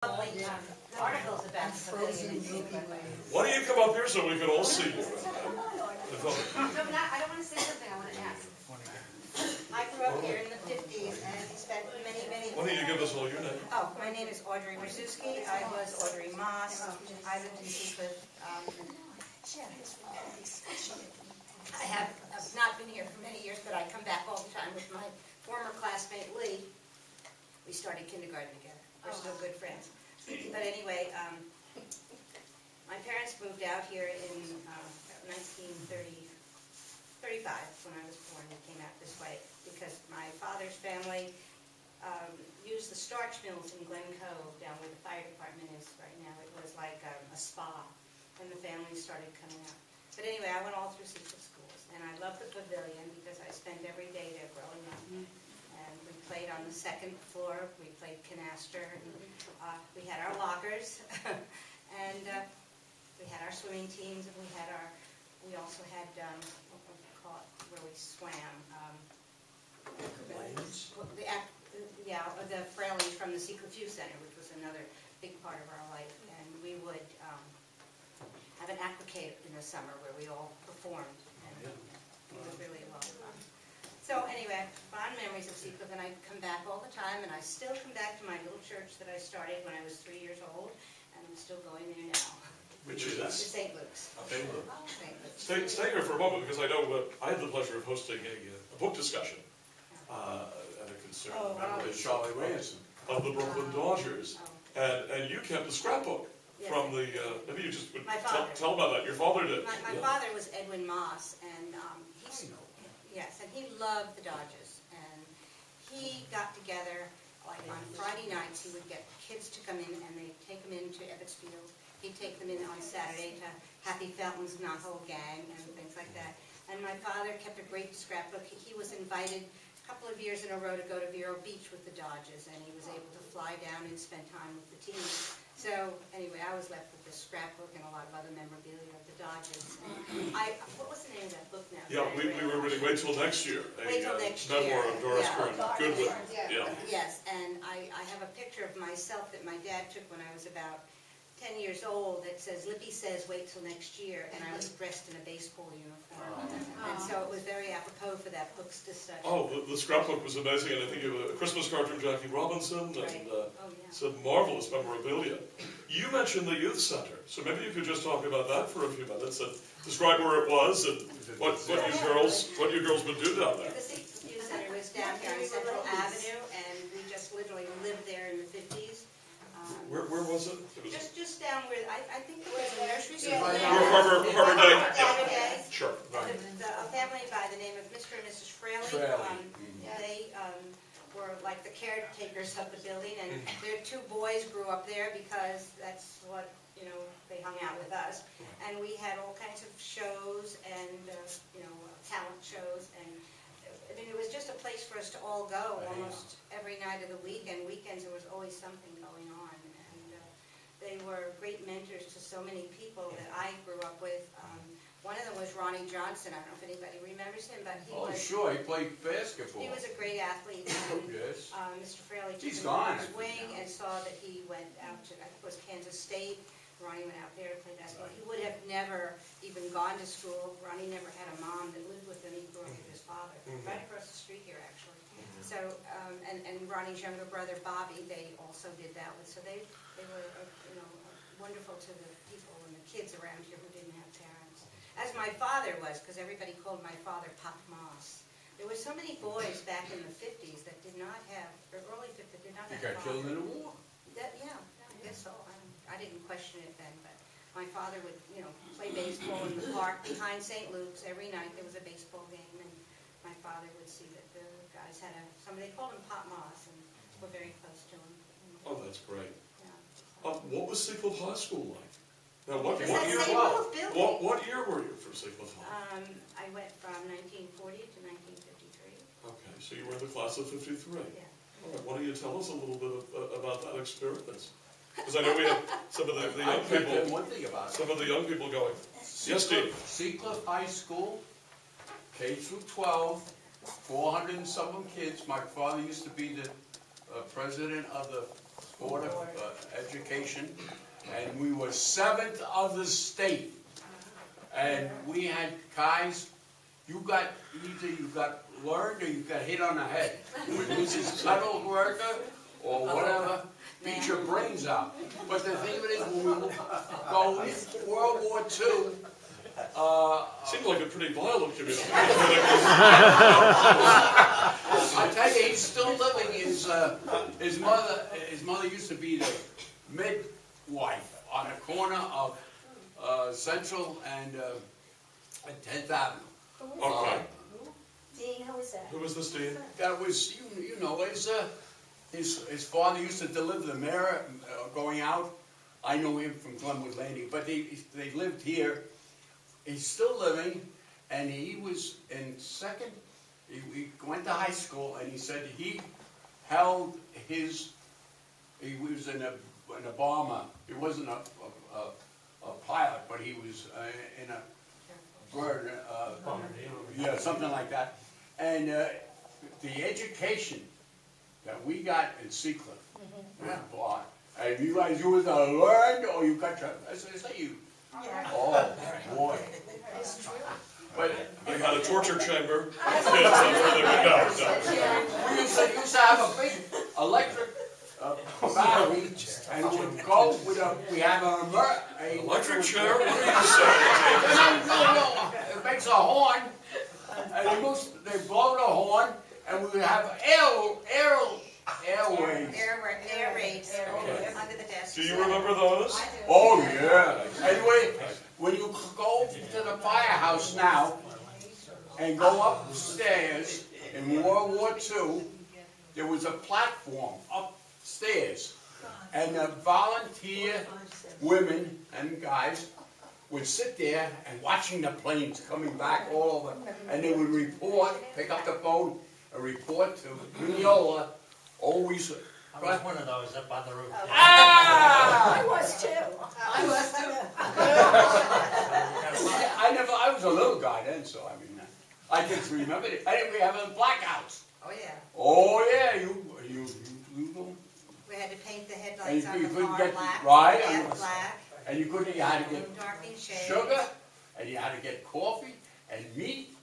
lovely articles about the pavilion in Seacliff. Why don't you come up here so we can all see you? No, but I don't want to say something, I want to ask. I grew up here in the 50s and spent many Why don't you give us all your name? Oh, my name is Audrey Marzuski. I was Audrey Moss. I lived in Seacliff. I have not been here for many years, but I come back all the time with my former classmate Lee. We started kindergarten together. We're still good friends. But anyway, my parents moved out here in 1935 when I was born. We came out this way because my father's family used the starch mills in Glen Cove, down where the fire department is right now. It was like a spa, and the family started coming out. But anyway, I went all through Seacliff schools, and I loved the pavilion because I spent every day there growing up. And we played on the second floor. We played canasta. And, we had our lockers, and we had our swimming teams, and we also had what do we call it, where we swam. The Fraley's from the Seacliff Youth Center, which was another big part of our life. And we would have an aquacade in the summer where we all performed, and it was really a lot of fun. So anyway, fond memories of Seacliff, and I come back all the time, and I still come back to my little church that I started when I was 3 years old, and I'm still going there now. Which is? To St. Luke's. St. Luke. St. Luke's. Stay here for a moment because I know I had the pleasure of hosting a book discussion at a concern With Charlie Ransom. of the Brooklyn Dodgers, and you kept a scrapbook from the. Maybe you just would My father. tell about that. Your father did. My father was Edwin Moss, and he loved the Dodgers, and he got together, like on Friday nights, he would get kids to come in, and they'd take them into Ebbets Field. He'd take them in on Saturday to Happy Fountains, Knothole Gang, and things like that. And my father kept a great scrapbook. He was invited a couple of years in a row to go to Vero Beach with the Dodgers, and he was able to fly down and spend time with the team. So anyway, I was left with this scrapbook and a lot of other memorabilia of the Dodgers. What was the name of that book now? Yeah, we were reading Wait Till Next Year, Wait Till Next memoir Year. of Doris Yeah. Kearns Goodwin. Yeah. Yes, and I have a picture of myself that my dad took when I was about 10 years old that says, Lippy says wait till next year, and I was dressed in a baseball uniform. And so it was very apropos for that book's discussion. Oh, the scrapbook was amazing, and I think it was a Christmas card from Jackie Robinson, and Right. some marvelous memorabilia. You mentioned the youth center, so maybe you could just talk about that for a few minutes and describe where it was and what you girls would do down there. The Seacliff Youth Center was down here on Central Avenue, and we just literally lived there in the 50s. Where was it? It was Just down where, I think it was a nursery school. Harbor Day. Harbor Day. Sure. Right. A family by the name of Mr. and Mrs. Fraley. They were like the caretakers of the building, and their two boys grew up there because that's what, they hung out with us. And we had all kinds of shows and, talent shows, and I mean, it was just a place for us to all go almost every night of the week, and weekends there was always something going on. And they were great mentors to so many people that I grew up with. One of them was Ronnie Johnson. I don't know if anybody remembers him, but he was... Sure, he played basketball. He was a great athlete. And, Yes. Mr. Fraley took He's him gone, under his I think, wing now. and saw that he went out to, I think it was Kansas State. Ronnie went out there to play basketball. He would have never even gone to school. Ronnie never had a mom that lived with him. He grew up with his father, right across the street here, actually. So, and Ronnie's younger brother, Bobby, they also did that with. So they were, wonderful to the people and the kids around here who didn't have parents. As my father was, because everybody called my father Pop Moss. There were so many boys back in the 50s that did not have, or early 50s, that did not He have got fathers. killed in the war. I guess so. I didn't question it then, but my father would, play baseball in the park behind St. Luke's. Every night there was a baseball game, and my father would see that the guys had somebody, they called him Pop Moss, and were very close to him. Oh, that's great. Yeah. What was Seacliff High School like? Now, what It was that year? St. Luke building. What year were you from Seacliff High? I went from 1940 to 1953. Okay, so you were in the class of '53. Yeah. All right, why don't you tell us a little bit about that experience? Because I know we have some of the young people. One thing about it. Some of the young people going. Yes, Steve. Seacliff High School, K through 12, 400 and some kids. My father used to be the president of the Board of Education, and we were 7th of the state. And we had guys, either you got learned or you got hit on the head. With Mrs. Tuttle worker or whatever, beat your brains out. But the thing of it is, when we go World War II, Seemed like a pretty violent community. I tell you, he's still living. His mother used to be the midwife on the corner of Central and 10th Avenue. Okay. Dean, who is that? Who was this, Dean? That was, you know, his father used to deliver the mayor going out. I know him from Glenwood Landing, but they lived here. He's still living, and he was in second. He went to high school, and he said he held his. He was in a bomber. He wasn't a pilot, but he was in a bird. Yeah, something like that. And the education that we got in Seacliff, boy, and you guys, you either learned or you got your. I say you. Oh boy. But They had a torture chamber. Yes, that's where they would go. we used to have a big electric battery, and it would go with we have a Electric chair? What are you saying? No, it makes a horn, and they blow the horn, and we would have airwaves. Air raids under the desk. Do you remember those? Oh yeah. Anyway, when you go to the firehouse now and go upstairs in World War II, there was a platform upstairs, and the volunteer women and guys would sit there and watching the planes coming back all over, and they would report, pick up the phone, and report to Mineola. Always. I was one of those up on the roof. Ah! I was too. I was too. I was a little guy then, so I mean, I just remember it. I didn't have any blackouts. Oh, yeah. Oh yeah, you We had to paint the And headlights on you the couldn't car get- black. right, Yeah, and- black. and you had to get Darkening shades. sugar, and you had to get coffee and meat.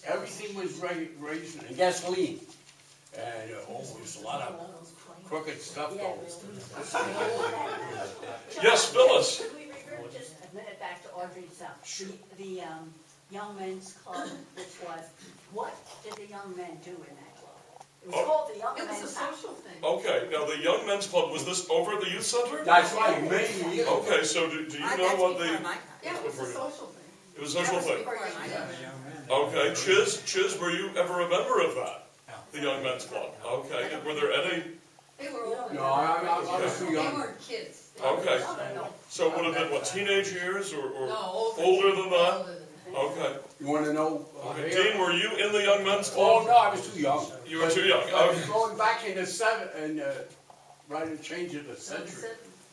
Everything was raised and gasoline, and there's a lot of crooked stuff going. Yes, Phyllis. Could we revert just a minute back to Audrey's, the Young Men's Club, which was, what did the young men do in that club? It was Oh. called the Young It was a Men's Club. social thing. Okay, now the Young Men's Club, was this over at the youth center? That's right, many years. Okay, so do you know what the, Yeah, it was a social thing. it was a social thing? Before my time. Okay, Chiz, were you ever a member of that? The Young Men's Club? Okay, and were there any, They were older. No, I was too They young. weren't kids. They were okay, older. so it would have been, what, teenage years or No, older than that? Older than that. Okay. You want to know? Okay, Dean, were you in the Young Men's Oh Club? no, I was too young. You were too young, I was okay. going back in the right to change of the century.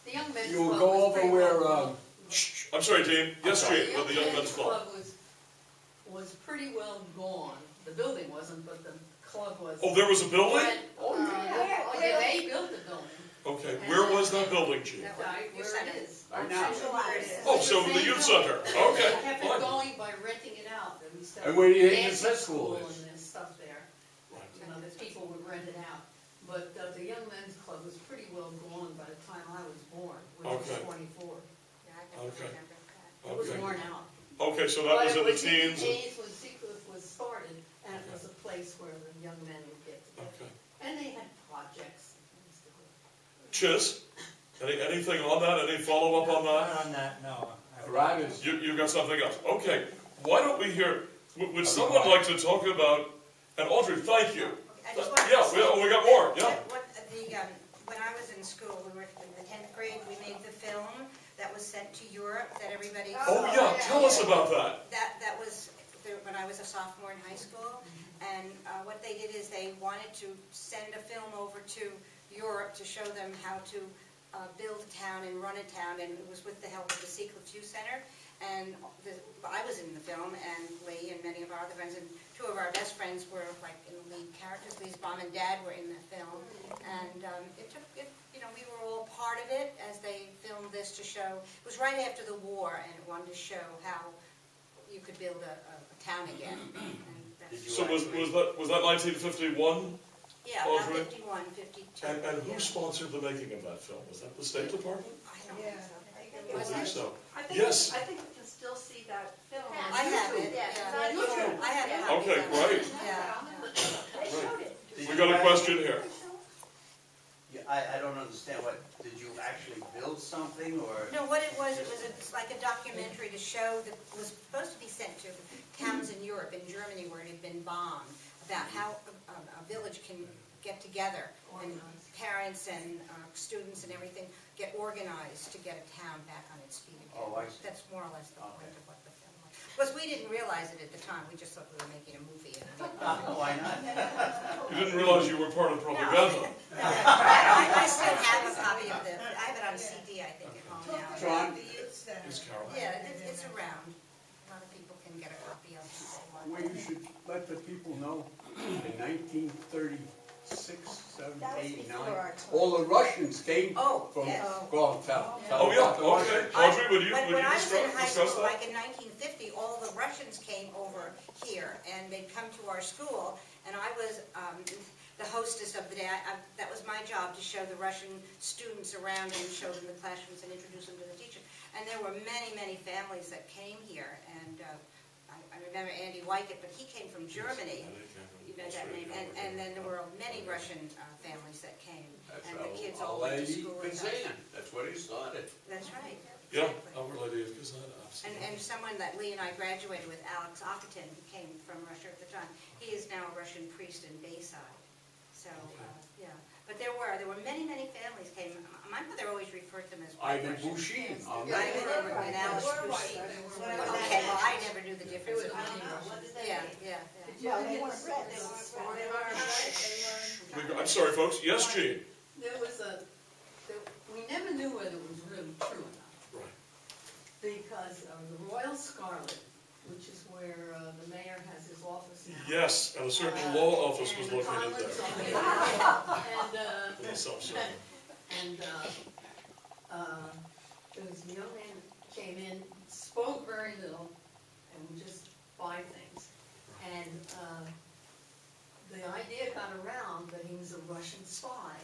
The Young Men's You would Club go was over pretty where, well- Shh, I'm sorry, Dean. Yes, Gene, with the Young Men's Club. was pretty well gone. The building wasn't, but the club was. Oh, there was a building? Oh, yeah. Oh, yeah, they built the building. Okay, where was that building, Gene? Right where it is. Right now. Oh, so the youth center, We okay, kept it fine. going by renting it out. And we started And where do you think the dancing set school is? And there's stuff there. Right. You know, that people would rent it out. But the Young Men's Club was pretty well gone by the time I was born, which Okay. was 24. Yeah, I don't Okay. remember that. It was Okay. worn out. Okay, so that was in the But it teens. was in the days when Seacliff was started, and it was a place where the young men would get together. Okay. And they had projects and things to do. Chiz, anything on that? Any follow-up on that? Not on that, no. Right, is- You got something else? Okay, why don't we hear, would someone like to talk about, and Audrey, thank you. I just wanted to Yeah, say we got more, yeah. When I was in school, we were in the 10th grade, we made the film that was sent to Europe that everybody. Oh, yeah, tell us about that. That was when I was a sophomore in high school, and what they did is they wanted to send a film over to Europe to show them how to build a town and run a town, and it was with the help of the Seacliff Youth Center. And I was in the film, and Lee and many of our other friends, and two of our best friends were like in the lead characters. Lee's mom and dad were in the film, and it we were all part of it as they filmed this to show, it was right after the war, and it wanted to show how you could build a town again. And that's- So was that 1951? Yeah, Oh, about right. 51, 52. And who yeah. sponsored the making of that film? Was that the State Department? I don't think so. I Was believe it? so. I think, Yes. I think you can still see that film on I have YouTube. it, Yeah, yeah. it's on YouTube. I have a Yeah. copy Okay, of it. great. Yeah. They showed it. We got a question here. Yeah, I don't understand did you actually build something or? No, what it was like a documentary to show that was supposed to be sent to towns in Europe, in Germany, where it had been bombed, about how a village can get together, and parents and students and everything get organized to get a town back on its feet again. Oh, I see. That's more or less the point Okay. of what the film was. Because we didn't realize it at the time, we just thought we were making a movie. Why not? You didn't realize you were part of propaganda. I still have a copy of I have it on CD, I think, at home now. John? Is Carol? Yeah, it's around. A lot of people can get a copy of it. Well, you should let the people know, in 1936, 7, That was 8, 9, before our time. all the Russians came Oh, from, yes. go on, tell Oh, yeah, about the Russians. okay. Audrey, would you When I was in high discuss school, that? like in 1950, all the Russians came over here, and they'd come to our school, and I was the hostess of the day. That was my job, to show the Russian students around and show them the classrooms and introduce them to the teachers. And there were many, many families that came here, and I remember Andy Wyckett, but he came from Germany. You know that name, and then there were many Russian families that came, That's and the kids Our all went to Lady school with us. Kazan, that's what he started. That's right. Yeah, exactly. Our Lady of Kazan, absolutely. And someone that Lee and I graduated with, Alex Akatin, who came from Russia at the time, he is now a Russian priest in Bayside. So, yeah, but there were many, many families came. My mother always referred to them as white Ivan Russians. Bushin, Ivan and Alice Bushin. Okay, well, I never knew the difference. Yeah, yeah, yeah. Well, they weren't red, they weren't smart, they weren't bright, they weren't. I'm sorry, folks. Yes, Gene? There was we never knew whether it was really true or not. Right. Because the Royal Scarlet, which is where the mayor has his office now. Yes, and a certain law office was and the located Conlins there. on the other. In some sort. And there was a young man came in, spoke very little, and would just buy things. And the idea got around that he was a Russian spy,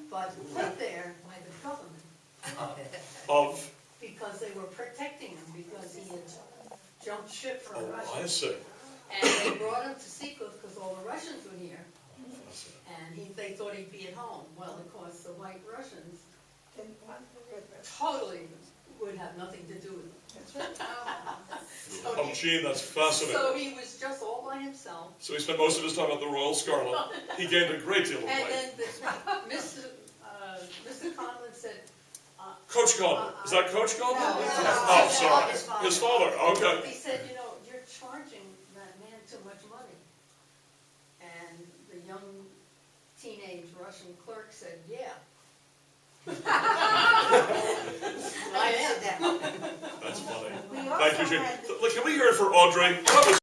but put there by the government, Of, because they were protecting him, because he had jumped ship from oh, I Russia. see. And they brought him to Seacliff because all the Russians were here, and they thought he'd be at home. Well, of course, the white Russians totally would have nothing to do with it. So Oh, Gene, that's fascinating. so he was just all by himself. So he spent most of his time at the Royal Scarlet. He gained a great deal of And weight. then Mr. Conlon said, Coach Conlon, is that Coach Conlon? No, Oh, sorry. his father. His father, okay. he said, you're charging that man too much money. And the young teenage Russian clerk said, yeah. I am. That's funny. We Thank you, also Gene. had Can we hear it for Audrey? That was